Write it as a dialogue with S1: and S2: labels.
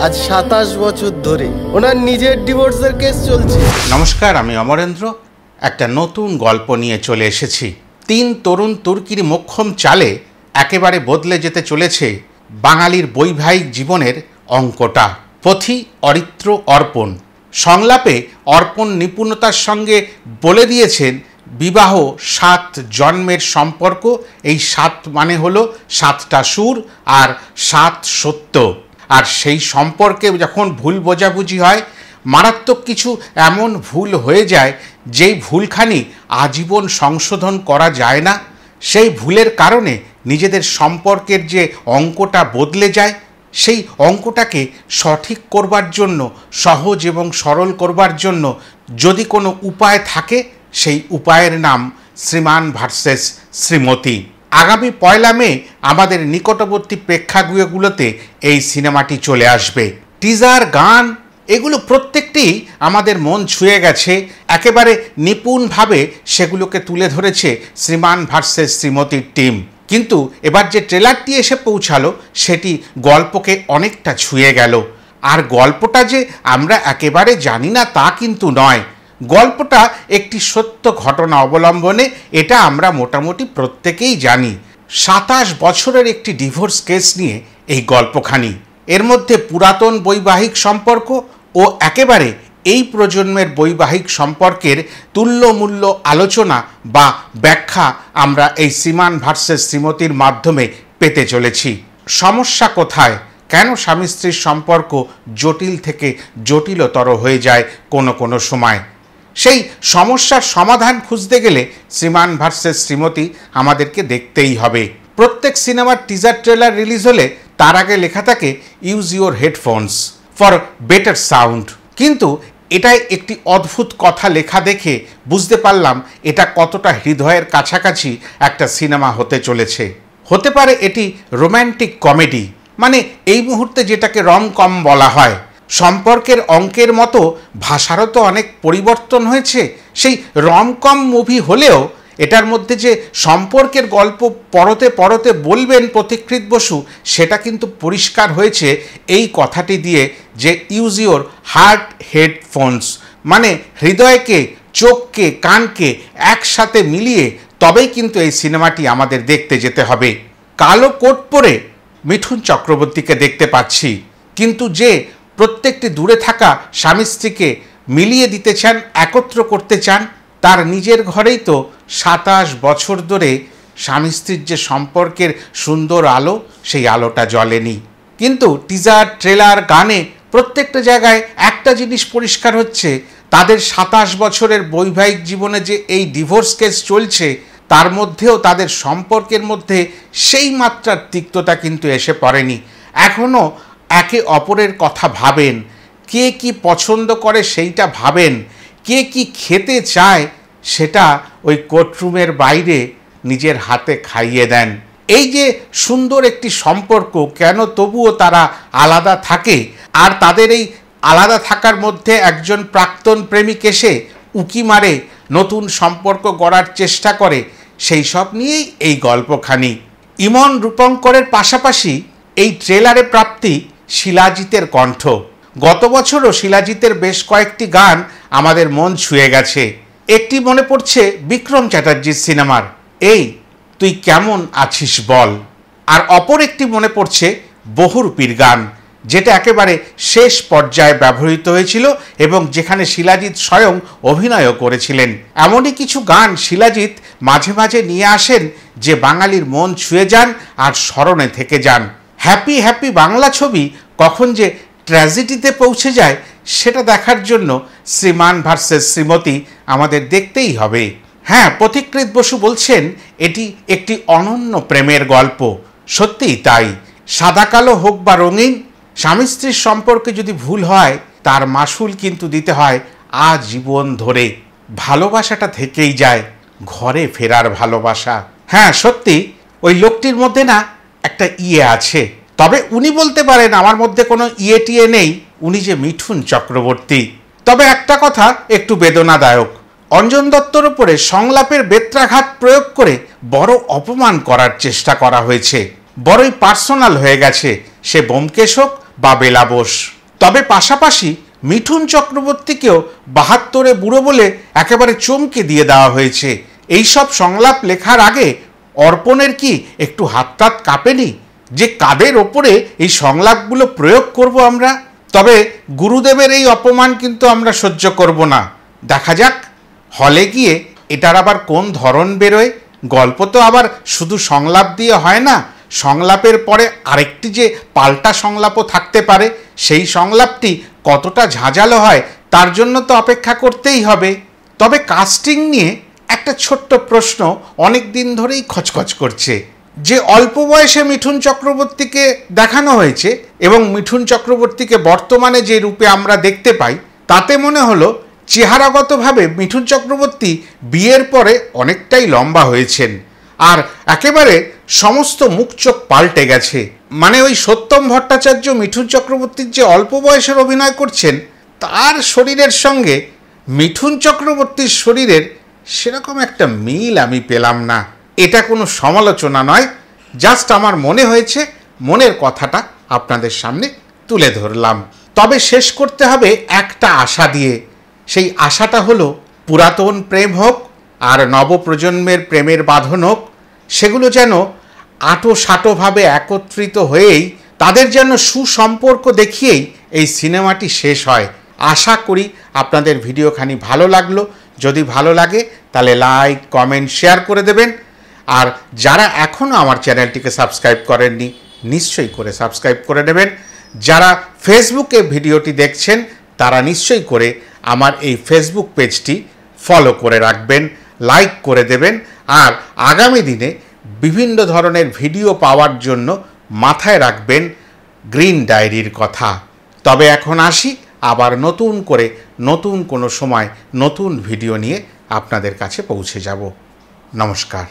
S1: আজ 27 বছর ধরে ওনার নিজের ডিভোর্সের কেস চলছে।
S2: নমস্কার, আমি অমরেন্দ্র একটা নতুন গল্প নিয়ে চলে এসেছি। 3 তরুণ তুর্কির মোক্ষম চালে একেবারে বদলে যেতে চলেছে বাঙালির বৈবাহিক জীবনের অঙ্কটা। পথি, অরিত্র, অর্পণ সংলাপে অর্পণ নিপুণতার সঙ্গে বলে দিয়েছেন বিবাহ 7 জন্মের সম্পর্ক। এই 7 মানে হলো 7টা সুর আর 7 সত্য। আর সেই সম্পর্কে যখন ভুল বোঝাবুঝি হয়, মারাত্মক কিছু এমন ভুল হয়ে যায় যেই ভুলখানি আজীবন সংশোধন করা যায় না। সেই ভুলের কারণে নিজেদের সম্পর্কের যে অঙ্কটা বদলে যায়, সেই অঙ্কটাকে সঠিক করবার জন্য, সহজ এবং সরল করবার জন্য যদি কোনো উপায় থাকে, সেই উপায়ের নাম শ্রীমান ভার্সেস শ্রীমতী। আগামী 1 মে আমাদের নিকটবর্তী প্রেক্ষাগৃহগুলোতে এই সিনেমাটি চলে আসবে। টিজার, গান এগুলো প্রত্যেকটি আমাদের মন ছুঁয়ে গেছে। একেবারে নিপুণভাবে সেগুলোকে তুলে ধরেছে শ্রীমান ভার্সেস শ্রীমতীর টিম। কিন্তু এবার যে ট্রেলারটি এসে পৌঁছালো সেটি গল্পকে অনেকটা ছুঁয়ে গেল। আর গল্পটা যে আমরা একেবারে জানি না তা কিন্তু নয়। গল্পটা একটি সত্য ঘটনা অবলম্বনে, এটা আমরা মোটামুটি প্রত্যেকেই জানি। 27 বছরের একটি ডিভোর্স কেস নিয়ে এই গল্পখানি। এর মধ্যে পুরাতন বৈবাহিক সম্পর্ক ও একেবারে এই প্রজন্মের বৈবাহিক সম্পর্কের তুল্যমূল্য আলোচনা বা ব্যাখ্যা আমরা এই শ্রীমান ভার্সেস শ্রীমতীর মাধ্যমে পেতে চলেছি। সমস্যা কোথায়? কেন স্বামী স্ত্রীর সম্পর্ক জটিল থেকে জটিলতর হয়ে যায় কোনো সময়? সেই সমস্যার সমাধান খুঁজতে গেলে শ্রীমান ভার্সেস শ্রীমতী আমাদেরকে দেখতেই হবে। প্রত্যেক সিনেমার টিজার ট্রেলার রিলিজ হলে তার আগে লেখা থাকে use your headphones for better sound. কিন্তু এটাই একটি অদ্ভুত কথা লেখা দেখে বুঝতে পারলাম এটা কতটা হৃদয়ের কাছাকাছি একটা সিনেমা হতে চলেছে। হতে পারে এটি রোম্যান্টিক কমেডি, মানে এই মুহূর্তে যেটাকে রম-কম বলা হয়। সম্পর্কের অঙ্কের মতো ভাষারও তো অনেক পরিবর্তন হয়েছে। সেই রম-কম মুভি হলেও এটার মধ্যে যে সম্পর্কের গল্প পরতে পরতে বলবেন পথিকৃৎ বসু, সেটা কিন্তু পরিষ্কার হয়েছে এই কথাটি দিয়ে যে ইউজ ইউর হার্ট হেডফোনস, মানে হৃদয়কে, চোখকে, কানকে একসাথে মিলিয়ে তবেই কিন্তু এই সিনেমাটি আমাদের দেখতে যেতে হবে। কালো কোট পরে মিঠুন চক্রবর্তীকে দেখতে পাচ্ছি, কিন্তু যে প্রত্যেকটি দূরে থাকা স্বামী স্ত্রীকে মিলিয়ে দিতে চান, একত্র করতে চান, তার নিজের ঘরেই তো 27 বছর ধরে স্বামী স্ত্রীর যে সম্পর্কের সুন্দর আলো, সেই আলোটা জ্বলেনি। কিন্তু টিজার, ট্রেলার, গানে প্রত্যেকটা জায়গায় একটা জিনিস পরিষ্কার হচ্ছে, তাদের 27 বছরের বৈবাহিক জীবনে যে এই ডিভোর্স কেস চলছে, তার মধ্যেও তাদের সম্পর্কের মধ্যে সেই মাত্রার তিক্ততা কিন্তু এসে পড়েনি। এখনও একে অপরের কথা ভাবেন, কে কি পছন্দ করে সেইটা ভাবেন, কে কি খেতে চায় সেটা ওই কোর্টরুমের বাইরে নিজের হাতে খাইয়ে দেন। এই যে সুন্দর একটি সম্পর্ক, কেন তবুও তারা আলাদা থাকে? আর তাদের এই আলাদা থাকার মধ্যে একজন প্রাক্তন প্রেমিক এসে উকি মারে, নতুন সম্পর্ক গড়ার চেষ্টা করে, সেই সব নিয়েই এই গল্পখানি। ইমন রূপঙ্করের পাশাপাশি এই ট্রেলারে প্রাপ্তি শিলাজিতের কণ্ঠ। গত বছরও শিলাজিতের বেশ কয়েকটি গান আমাদের মন ছুঁয়ে গেছে। একটি মনে পড়ছে বিক্রম চ্যাটার্জির সিনেমার এই তুই কেমন আছিস বল, আর অপর একটি মনে পড়ছে বহুরূপীর গান, যেটা একেবারে শেষ পর্যায়ে ব্যবহৃত হয়েছিল এবং যেখানে শিলাজিৎ স্বয়ং অভিনয়ও করেছিলেন। এমনই কিছু গান শিলাজিৎ মাঝে মাঝে নিয়ে আসেন যে বাঙালির মন ছুঁয়ে যান আর স্মরণে থেকে যান। হ্যাপি হ্যাপি বাংলা ছবি কখন যে ট্র্যাজেডিতে পৌঁছে যায়, সেটা দেখার জন্য শ্রীমান ভার্সেস শ্রীমতী আমাদের দেখতেই হবে। হ্যাঁ, পথিকৃৎ বসু বলছেন এটি একটি অনন্য প্রেমের গল্প। সত্যিই তাই। সাদা কালো হোক বা রঙিন, স্বামী স্ত্রীর সম্পর্কে যদি ভুল হয়, তার মাসুল কিন্তু দিতে হয় আজীবন ধরে। ভালোবাসাটা থেকেই যায়, ঘরে ফেরার ভালোবাসা। হ্যাঁ, সত্যি ওই লোকটির মধ্যে না একটা ইয়ে আছে। তবে উনি বলতে পারেন আমার মধ্যে কোনো ইয়ে টিয়ে নেই, উনি যে মিঠুন চক্রবর্তী। তবে একটা কথা একটু বেদনাদায়ক, অঞ্জন দত্তর উপরে সংলাপের বেত্রাঘাত প্রয়োগ করে বড় অপমান করার চেষ্টা করা হয়েছে। বড়ই পার্সোনাল হয়ে গেছে, সে ব্যোমকেশ হোক বা বেলা বোস। তবে পাশাপাশি মিঠুন চক্রবর্তীকেও 72-এ বুড়ো বলে একেবারে চমকে দিয়ে দেওয়া হয়েছে। এইসব সংলাপ লেখার আগে অর্পণের কি একটু হাত কাঁপেনি যে কাদের ওপরে এই সংলাপগুলো প্রয়োগ করব আমরা? তবে গুরুদেবের এই অপমান কিন্তু আমরা সহ্য করব না। দেখা যাক হলে গিয়ে এটার আবার কোন ধরন বেরোয়। গল্প তো আবার শুধু সংলাপ দিয়ে হয় না, সংলাপের পরে আরেকটি যে পাল্টা সংলাপও থাকতে পারে, সেই সংলাপটি কতটা ঝাঁঝালো হয় তার জন্য তো অপেক্ষা করতেই হবে। তবে কাস্টিং নিয়ে একটা ছোট্ট প্রশ্ন অনেক দিন ধরেই খচখচ করছে। যে অল্প বয়সে মিঠুন চক্রবর্তীকে দেখানো হয়েছে এবং মিঠুন চক্রবর্তীকে বর্তমানে যে রূপে আমরা দেখতে পাই, তাতে মনে হলো চেহারাগতভাবে মিঠুন চক্রবর্তী বিয়ের পরে অনেকটাই লম্বা হয়েছেন, আর একেবারে সমস্ত মুখ চোখ পাল্টে গেছে। মানে ওই সত্যম ভট্টাচার্য মিঠুন চক্রবর্তীর যে অল্প বয়সের অভিনয় করছেন, তার শরীরের সঙ্গে মিঠুন চক্রবর্তীর শরীরের সেরকম একটা মিল আমি পেলাম না। এটা কোনো সমালোচনা নয়, জাস্ট আমার মনে হয়েছে, মনের কথাটা আপনাদের সামনে তুলে ধরলাম। তবে শেষ করতে হবে একটা আশা দিয়ে। সেই আশাটা হলো পুরাতন প্রেম হোক আর নবপ্রজন্মের প্রেমের বাঁধন হোক, সেগুলো যেন আঁটোসাঁটোভাবে একত্রিত হয়েই তাদের যেন সুসম্পর্ক দেখিয়েই এই সিনেমাটি শেষ হয়। আশা করি আপনাদের ভিডিওখানি ভালো লাগলো। যদি ভালো লাগে তাহলে লাইক, কমেন্ট, শেয়ার করে দেবেন। আর যারা এখনও আমার চ্যানেলটিকে সাবস্ক্রাইব করেননি, নিশ্চয়ই করে সাবস্ক্রাইব করে নেবেন। যারা ফেসবুকে ভিডিওটি দেখছেন তারা নিশ্চয়ই করে আমার এই ফেসবুক পেজটি ফলো করে রাখবেন, লাইক করে দেবেন। আর আগামী দিনে বিভিন্ন ধরনের ভিডিও পাওয়ার জন্য মাথায় রাখবেন গ্রিন ডায়েরির কথা। তবে এখন আসি, আবার নতুন করে নতুন কোনো সময় নতুন ভিডিও নিয়ে আপনাদের কাছে পৌঁছে যাব। নমস্কার।